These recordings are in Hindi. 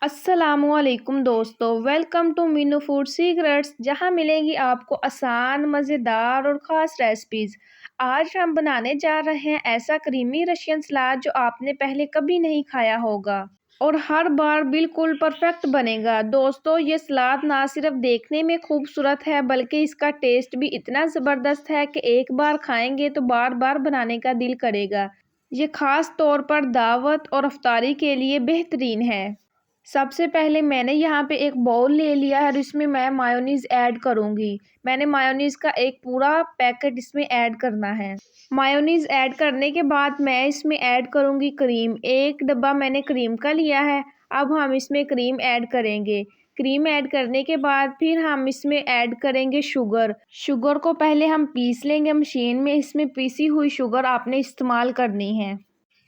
अस्सलामुअलैकुम दोस्तों, welcome to Meenu food secrets, जहां मिलेंगी आपको आसान, मज़ेदार और ख़ास रेसिपीज़। आज हम बनाने जा रहे हैं ऐसा क्रीमी रशियन सलाद जो आपने पहले कभी नहीं खाया होगा और हर बार बिल्कुल परफेक्ट बनेगा। दोस्तों, ये सलाद ना सिर्फ देखने में खूबसूरत है बल्कि इसका टेस्ट भी इतना ज़बरदस्त है कि एक बार खाएंगे तो बार बार बनाने का दिल करेगा। ये ख़ास तौर पर दावत और अफ्तारी के लिए बेहतरीन है। सबसे पहले मैंने यहाँ पे एक बाउल ले लिया है और इसमें मैं मायोनीज़ ऐड करूँगी। मैंने मायोनीज़ का एक पूरा पैकेट इसमें ऐड करना है। मायोनीज़ ऐड करने के बाद मैं इसमें ऐड करूँगी क्रीम। एक डब्बा मैंने क्रीम का लिया है। अब हम इसमें क्रीम ऐड करेंगे। क्रीम ऐड करने के बाद फिर हम इसमें ऐड करेंगे शुगर। शुगर को पहले हम पीस लेंगे मशीन में। इसमें पीसी हुई शुगर आपने इस्तेमाल करनी है।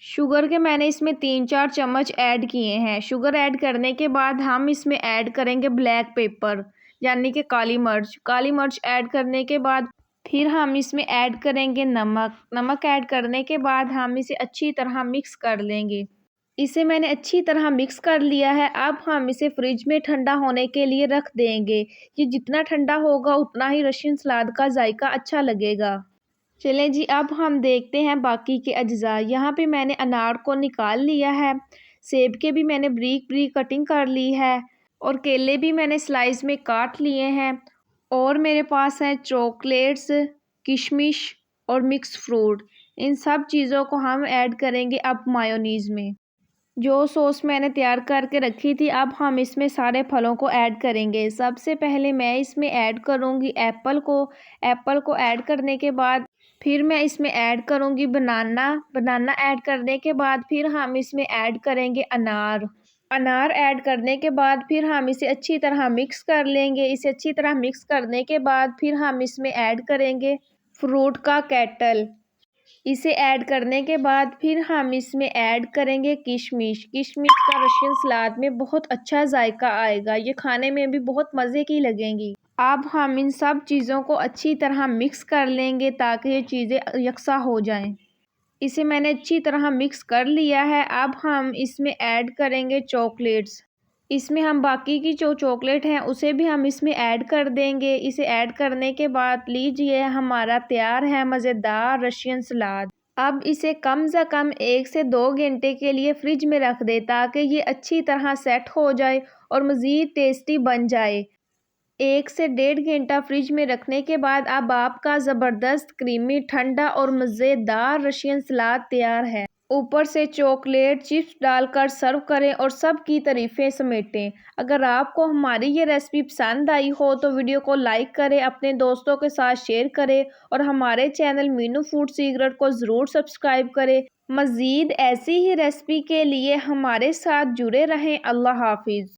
शुगर के मैंने इसमें 3-4 चम्मच ऐड किए हैं। शुगर ऐड करने के बाद हम इसमें ऐड करेंगे ब्लैक पेपर यानी कि काली मिर्च। काली मिर्च ऐड करने के बाद फिर हम इसमें ऐड करेंगे नमक। नमक ऐड करने के बाद हम इसे अच्छी तरह मिक्स कर लेंगे। इसे मैंने अच्छी तरह मिक्स कर लिया है। अब हम इसे फ्रिज में ठंडा होने के लिए रख देंगे। ये जितना ठंडा होगा उतना ही रशियन सलाद का जायका अच्छा लगेगा। चलें जी, अब हम देखते हैं बाकी के अज्जा। यहाँ पे मैंने अनार को निकाल लिया है। सेब के भी मैंने ब्रीक ब्रीक कटिंग कर ली है और केले भी मैंने स्लाइस में काट लिए हैं। और मेरे पास हैं चॉकलेट्स, किशमिश और मिक्स फ्रूट। इन सब चीज़ों को हम ऐड करेंगे अब मायोनीज़ में। जो सॉस मैंने तैयार करके रखी थी, अब हम इसमें सारे फलों को ऐड करेंगे। सबसे पहले मैं इसमें ऐड करूँगी एप्पल को। एप्पल को ऐड करने के बाद फिर मैं इसमें ऐड करूँगी बनाना। बनाना ऐड करने के बाद फिर हम इसमें ऐड करेंगे अनार। अनार ऐड करने के बाद फिर हम इसे अच्छी तरह मिक्स कर लेंगे। इसे अच्छी तरह मिक्स करने के बाद फिर हम इसमें ऐड करेंगे फ्रूट का केटल। इसे ऐड करने के बाद फिर हम इसमें ऐड करेंगे किशमिश। किशमिश का रशियन सलाद में बहुत अच्छा जायका आएगा। ये खाने में भी बहुत मज़े की लगेंगी। अब हम इन सब चीज़ों को अच्छी तरह मिक्स कर लेंगे ताकि ये चीज़ें यकसा हो जाएं। इसे मैंने अच्छी तरह मिक्स कर लिया है। अब हम इसमें ऐड करेंगे चॉकलेट्स। इसमें हम बाकी की जो चॉकलेट हैं उसे भी हम इसमें ऐड कर देंगे। इसे ऐड करने के बाद लीजिए, हमारा तैयार है मज़ेदार रशियन सलाद। अब इसे कम से कम 1 से 2 घंटे के लिए फ्रिज में रख दें ताकि ये अच्छी तरह सेट हो जाए और मज़ीद टेस्टी बन जाए। 1 से 1.5 घंटा फ्रिज में रखने के बाद अब आपका ज़बरदस्त क्रीमी ठंडा और मज़ेदार रशियन सलाद तैयार है। ऊपर से चॉकलेट चिप्स डालकर सर्व करें और सबकी तारीफ़ें समेटें। अगर आपको हमारी ये रेसिपी पसंद आई हो तो वीडियो को लाइक करें, अपने दोस्तों के साथ शेयर करें और हमारे चैनल मीनू फूड सीक्रेट को ज़रूर सब्सक्राइब करें। मज़ीद ऐसी ही रेसिपी के लिए हमारे साथ जुड़े रहें। अल्लाह हाफिज़।